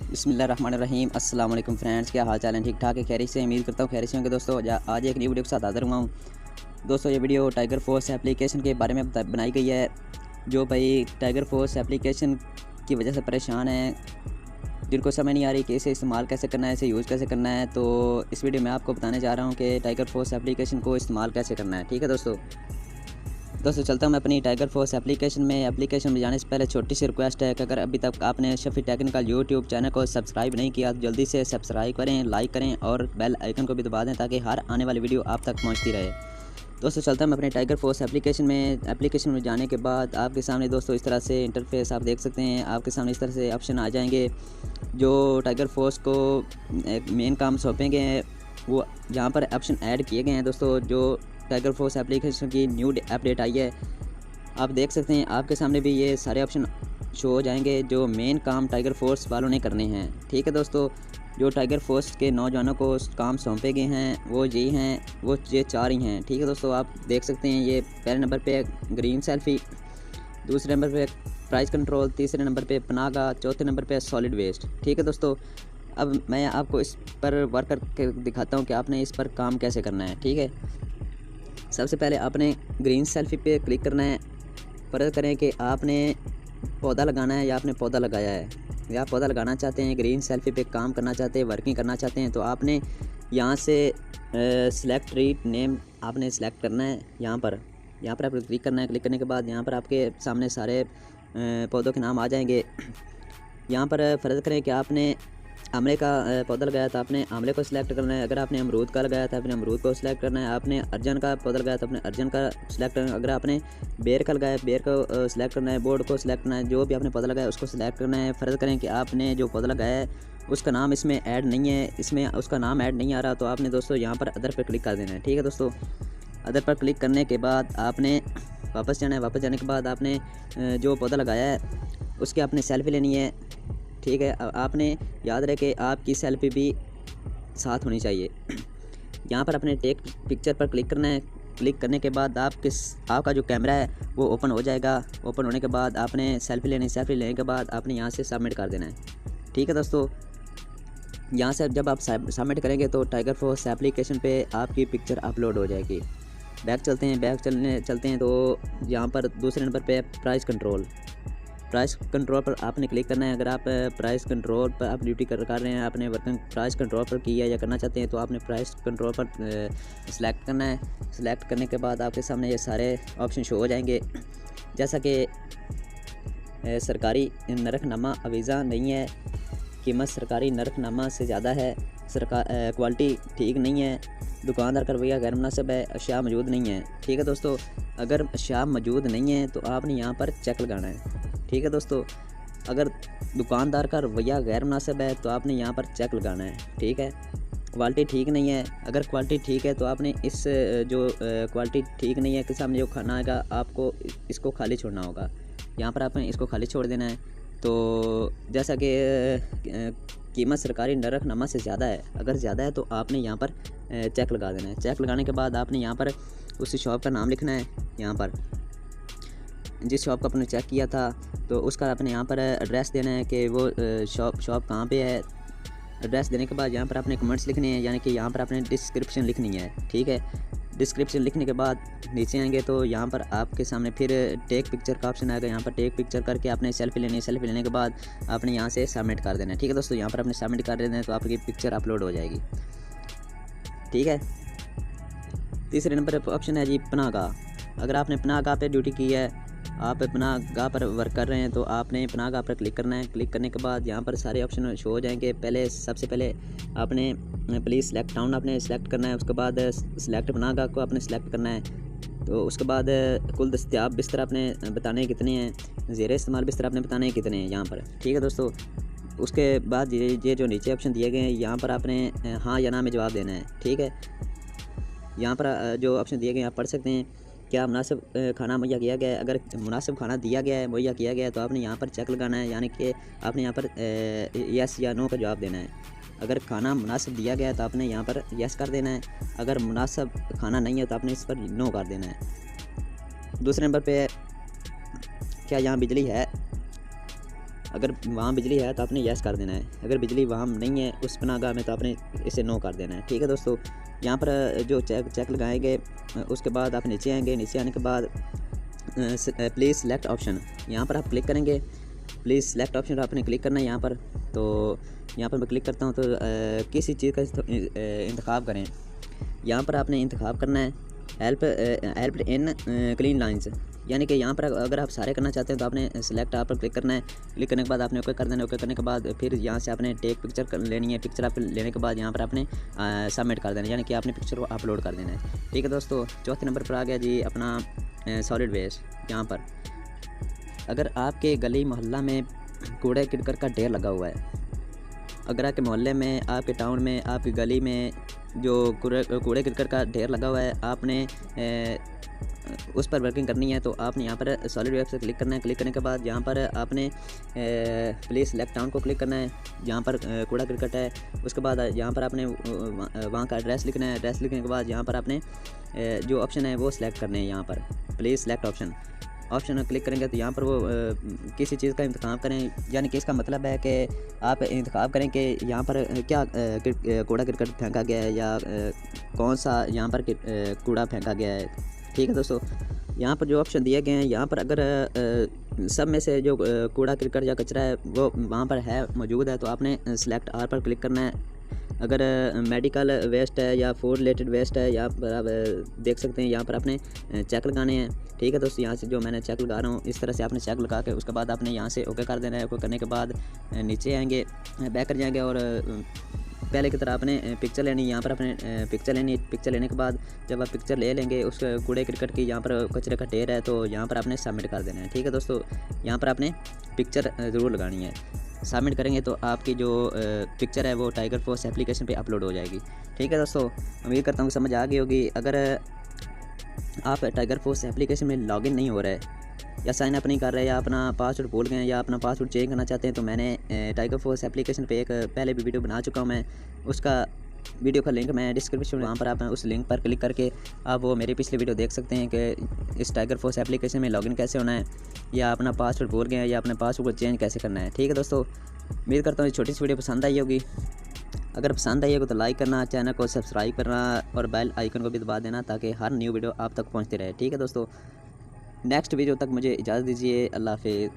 बिस्मिल्लाहिर्रहमानिर्रहीम। अस्सलाम वालेकुम फ्रेंड्स, क्या हाल चाल है? ठीक ठाक है, खैरियत से? उम्मीद करता हूँ खैरियत से होंगे। दोस्तों आज एक नई वीडियो के साथ हाज़िर हुआ हूँ। दोस्तों ये वीडियो टाइगर फोर्स एप्लीकेशन के बारे में बनाई गई है। जो भाई टाइगर फोर्स एप्लीकेशन की वजह से परेशान हैं, जिनको समझ नहीं आ रही कि इसे इस्तेमाल कैसे करना है, इसे यूज़ कैसे करना है, तो इस वीडियो में आपको बताने जा रहा हूँ कि टाइगर फोर्स एप्लीकेशन को इस्तेमाल कैसे करना है। ठीक है दोस्तों चलता हूँ मैं अपनी टाइगर फोर्स एप्लीकेशन में जाने से पहले छोटी सी रिक्वेस्ट है कि अगर अभी तक आपने शफी टेक्निकल यूट्यूब चैनल को सब्सक्राइब नहीं किया तो जल्दी से सब्सक्राइब करें, लाइक करें और बेल आइकन को भी दबा दें ताकि हर आने वाली वीडियो आप तक पहुंचती रहे। दोस्तों चलता हूँ मैं अपने टाइगर फोर्स एप्लीकेशन में जाने के बाद आपके सामने दोस्तों इस तरह से इंटरफेस आप देख सकते हैं। आपके सामने इस तरह से ऑप्शन आ जाएंगे जो टाइगर फोर्स को मेन काम सौंपेंगे हैं, वो यहाँ पर ऑप्शन ऐड किए गए हैं। दोस्तों जो टाइगर फोर्स एप्लीकेशन की न्यू अपडेट आई है, आप देख सकते हैं आपके सामने भी ये सारे ऑप्शन शो हो जाएंगे जो मेन काम टाइगर फोर्स वालों ने करने हैं। ठीक है दोस्तों, जो टाइगर फोर्स के नौजवानों को काम सौंपे गए हैं वो ये चार ही हैं। ठीक है दोस्तों, आप देख सकते हैं ये पहले नंबर पे ग्रीन सेल्फी, दूसरे नंबर पे प्राइस कंट्रोल, तीसरे नंबर पे पनागा, चौथे नंबर पे सॉलिड वेस्ट। ठीक है दोस्तों, अब मैं आपको इस पर वर्क करके दिखाता हूँ कि आपने इस पर काम कैसे करना है। ठीक है, सबसे पहले आपने ग्रीन सेल्फी पे क्लिक करना है। फ़र्ज़ करें कि आपने पौधा लगाना है या आपने पौधा लगाया है या पौधा लगाना चाहते हैं, ग्रीन सेल्फी पे काम करना चाहते हैं, वर्किंग करना चाहते हैं, तो आपने यहाँ से सिलेक्ट रीड नेम आपने सेलेक्ट करना है। यहाँ पर आपको क्लिक करना है। क्लिक करने के बाद यहाँ पर आपके सामने सारे पौधों के नाम आ जाएंगे। यहाँ पर फ़र्ज़ करें कि आपने आमले का पौधा लगाया था, आपने आमले को सिलेक्ट करना है। अगर आपने अमरूद का लगाया था, आपने अमरूद को सिलेक्ट करना है। आपने अर्जन का पौधा लगाया था, आपने अर्जन का सिलेक्ट करना है। अगर आपने बेर का लगाया, बेर को सिलेक्ट करना है। बोर्ड को सिलेक्ट करना है। जो भी आपने पौधा लगाया उसको सिलेक्ट करना है। फ़र्ज़ करें कि आपने जो पौधा लगाया है उसका नाम इसमें ऐड नहीं है, इसमें उसका नाम ऐड नहीं आ रहा, तो आपने दोस्तों यहाँ पर अदर पर क्लिक कर देना है। ठीक है दोस्तों, अदर पर क्लिक करने के बाद आपने वापस जाना है। वापस जाने के बाद आपने जो पौधा लगाया है उसकी आपने सेल्फी लेनी है। ठीक है, आपने याद रहे कि आपकी सेल्फी भी साथ होनी चाहिए। यहाँ पर अपने टेक पिक्चर पर क्लिक करना है। क्लिक करने के बाद आपका जो कैमरा है वो ओपन हो जाएगा। ओपन होने के बाद आपने सेल्फी लेने के बाद आपने यहाँ से सबमिट कर देना है। ठीक है दोस्तों, यहाँ से जब आप सबमिट करेंगे तो टाइगर फोर्स एप्लीकेशन पे आपकी पिक्चर अपलोड हो जाएगी। बैक चलते हैं तो यहाँ पर दूसरे नंबर पे प्राइस कंट्रोल पर आपने क्लिक करना है। अगर आप प्राइस कंट्रोल पर आप ड्यूटी कर रहे हैं, आपने वर्किंग प्राइस कंट्रोल पर किया या करना चाहते हैं, तो आपने प्राइस कंट्रोल पर सिलेक्ट करना है। सिलेक्ट करने के बाद आपके सामने ये सारे ऑप्शन शो हो जाएंगे, जैसा कि सरकारी नरखनामा अवीज़ा नहीं है, कीमत सरकारी नरखनामा से ज़्यादा है, क्वालिटी ठीक नहीं है, दुकानदार का रवैया गैर मुनासिब है, अशिया मौजूद नहीं है। ठीक है दोस्तों, अगर अशिया मौजूद नहीं है तो आपने यहाँ पर चेक लगाना है। ठीक है दोस्तों, अगर दुकानदार का रवैया गैर मुनासिब है तो आपने यहाँ पर चेक लगाना है। ठीक है, क्वालिटी ठीक नहीं है, अगर क्वालिटी ठीक है तो आपने इस जो क्वालिटी ठीक नहीं है के सामने जो खाना आएगा आपको इसको खाली छोड़ना होगा। यहाँ पर आपने इसको खाली छोड़ देना है। तो जैसा कि कीमत सरकारी नरखनामा से ज़्यादा है, अगर ज़्यादा है तो आपने यहाँ पर चेक लगा देना है। चेक लगाने के बाद आपने यहाँ पर उस शॉप का नाम लिखना है। यहाँ पर जिस शॉप का आपने चेक किया था तो उसका आपने यहाँ पर एड्रेस देना है कि वो शॉप कहाँ पे है। एड्रेस देने के बाद यहाँ पर आपने कमेंट्स लिखने हैं, यानी कि यहाँ पर आपने डिस्क्रिप्शन लिखनी है। ठीक है, डिस्क्रिप्शन लिखने के बाद नीचे आएंगे तो यहाँ पर आपके सामने फिर टेक पिक्चर का ऑप्शन आएगा। यहाँ पर टेक पिक्चर करके आपने सेल्फी लेनी है। सेल्फी लेने के बाद आपने यहाँ से सबमिट कर देना है। ठीक है दोस्तों, यहाँ पर आपने सबमिट कर देना है तो आपकी पिक्चर अपलोड हो जाएगी। ठीक है, तीसरे नंबर पर ऑप्शन है जी पनागा। अगर आपने पनागा पे ड्यूटी की है, आप पनागा पर वर्क कर रहे हैं, तो आपने पनागा पर क्लिक करना है। क्लिक करने के बाद यहाँ पर सारे ऑप्शन शो हो जाएंगे। सबसे पहले आपने प्लीज़ सेलेक्ट टाउन आपने सेलेक्ट करना है। उसके बाद सिलेक्ट पनागा को आपने सेलेक्ट करना है। तो उसके बाद कुल दस्तियाब बिस्तर आपने बताने कितने हैं, ज़ेर इस्तेमाल बिस्तर आपने बताने हैं कितने हैं यहाँ पर। ठीक है दोस्तों, उसके बाद ये जो नीचे ऑप्शन दिए गए हैं यहाँ पर आपने हाँ या ना में जवाब देना है। ठीक है, यहाँ पर जो ऑप्शन दिए गए हैं आप पढ़ सकते हैं। क्या मुनासिब खाना मुहैया किया गया है? अगर मुनासिब खाना दिया गया है, मुहैया किया गया है, तो आपने यहाँ पर चेक लगाना है, यानी कि आपने यहाँ पर यस या नो का जवाब देना है। अगर खाना मुनासिब दिया गया है तो आपने यहाँ पर यस कर देना है। अगर मुनासिब खाना नहीं है तो आपने इस पर नो कर देना है। दूसरे नंबर पे क्या यहाँ बिजली है? अगर वहाँ बिजली है तो आपने यस कर देना है, अगर बिजली वहाँ नहीं है उस पनाहगाह में तो आपने इसे नो कर देना है। ठीक है दोस्तों, यहाँ पर जो चेक लगाएंगे उसके बाद आप नीचे आएंगे, नीचे आने के बाद प्लीज़ सेलेक्ट ऑप्शन, यहाँ पर आप क्लिक करेंगे। प्लीज़ सेलेक्ट ऑप्शन आपने क्लिक करना है यहाँ पर। तो यहाँ पर मैं क्लिक करता हूँ तो किसी चीज़ का इंतखाब करें। यहाँ पर आपने इंतखाब करना है हेल्प इन क्लीन लाइंस, यानी कि यहाँ पर अगर आप सारे करना चाहते हैं तो आपने सेलेक्ट आप पर क्लिक करना है। क्लिक करने के बाद आपने ओके कर देना है। ओके करने के बाद फिर यहाँ से आपने टेक पिक्चर लेनी है। पिक्चर आप लेने के बाद यहाँ पर आपने सबमिट कर देना है, यानी कि आपने पिक्चर को अपलोड कर देना है। ठीक है दोस्तों, चौथे नंबर पर आ गया जी अपना सॉलिड वेस्ट। यहाँ पर अगर आपके गली मोहल्ला में कूड़े करकट का ढेर लगा हुआ है, अगर आपके मोहल्ले में, आपके टाउन में, आपकी गली में जो कूड़े करकट का ढेर लगा हुआ है, आपने उस पर वर्किंग करनी है तो आपने यहाँ पर सॉलिड वेब से क्लिक करना है। क्लिक करने के बाद यहाँ पर आपने प्लीज़ सेलेक्ट टाउन को क्लिक करना है। यहाँ पर कूड़ा करकट है, उसके बाद यहाँ पर आपने वहाँ का एड्रेस लिखना है। एड्रेस लिखने के बाद यहाँ पर आपने जो ऑप्शन है वो सिलेक्ट करने हैं। यहाँ पर प्लीज़ सेलेक्ट ऑप्शन क्लिक करेंगे तो यहाँ पर वो किसी चीज़ का इंतखाब करें, यानी कि इसका मतलब है कि आप इंतखाब करें कि यहाँ पर क्या कूड़ा करकट फेंका गया है या कौन सा यहाँ पर कूड़ा फेंका गया है। ठीक है दोस्तों, यहाँ पर जो ऑप्शन दिए गए हैं, यहाँ पर अगर सब में से जो कूड़ा करकट या कचरा है वो वहाँ पर है मौजूद है तो आपने सेलेक्ट आर पर क्लिक करना है। अगर मेडिकल वेस्ट है या फूड रिलेटेड वेस्ट है, यहाँ पर आप देख सकते हैं यहाँ पर आपने चेक लगाने हैं। ठीक है दोस्तों, यहाँ से जो मैंने चेक लगा रहा हूँ इस तरह से आपने चेक लगा के उसके बाद आपने यहाँ से ओके कर देना है। ओके करने के बाद नीचे आएंगे, बैक कर जाएंगे और पहले की तरह आपने पिक्चर लेनी है। यहाँ पर आपने पिक्चर लेनी है। पिक्चर लेने के बाद जब आप पिक्चर ले लेंगे उस कूड़े करकट की, यहाँ पर कचरे का ढेर है तो यहाँ पर आपने सबमिट कर देना है। ठीक है दोस्तों, यहाँ पर आपने पिक्चर ज़रूर लगानी है। सबमिट करेंगे तो आपकी जो पिक्चर है वो टाइगर फोर्स एप्लीकेशन पे अपलोड हो जाएगी। ठीक है दोस्तों, उम्मीद करता हूँ समझ आ गई होगी। अगर आप टाइगर फोर्स एप्लीकेशन में लॉगिन नहीं हो रहा है या साइन अप नहीं कर रहे या अपना पासवर्ड भूल गए या अपना पासवर्ड चेंज करना चाहते हैं तो मैंने टाइगर फोर्स एप्लीकेशन पे एक पहले भी वीडियो बना चुका हूँ मैं, उसका वीडियो का लिंक मैं डिस्क्रिप्शन में, वहाँ पर आप उस लिंक पर क्लिक करके आप वो मेरी पिछली वीडियो देख सकते हैं कि इस टाइगर फोर्स एप्लीकेशन में लॉगिन कैसे होना है या अपना पासवर्ड भूल गए या अपने पासवर्ड को चेंज कैसे करना है। ठीक है दोस्तों, उम्मीद करता हूँ छोटी सी वीडियो पसंद आई होगी। अगर पसंद आई होगी तो लाइक करना, चैनल को सब्सक्राइब करना और बेल आइकन को भी दबा देना ताकि हर न्यू वीडियो आप तक पहुँचती रहे। ठीक है दोस्तों, नेक्स्ट वीडियो तक मुझे इजाज़त दीजिए। अल्लाह हाफिज़।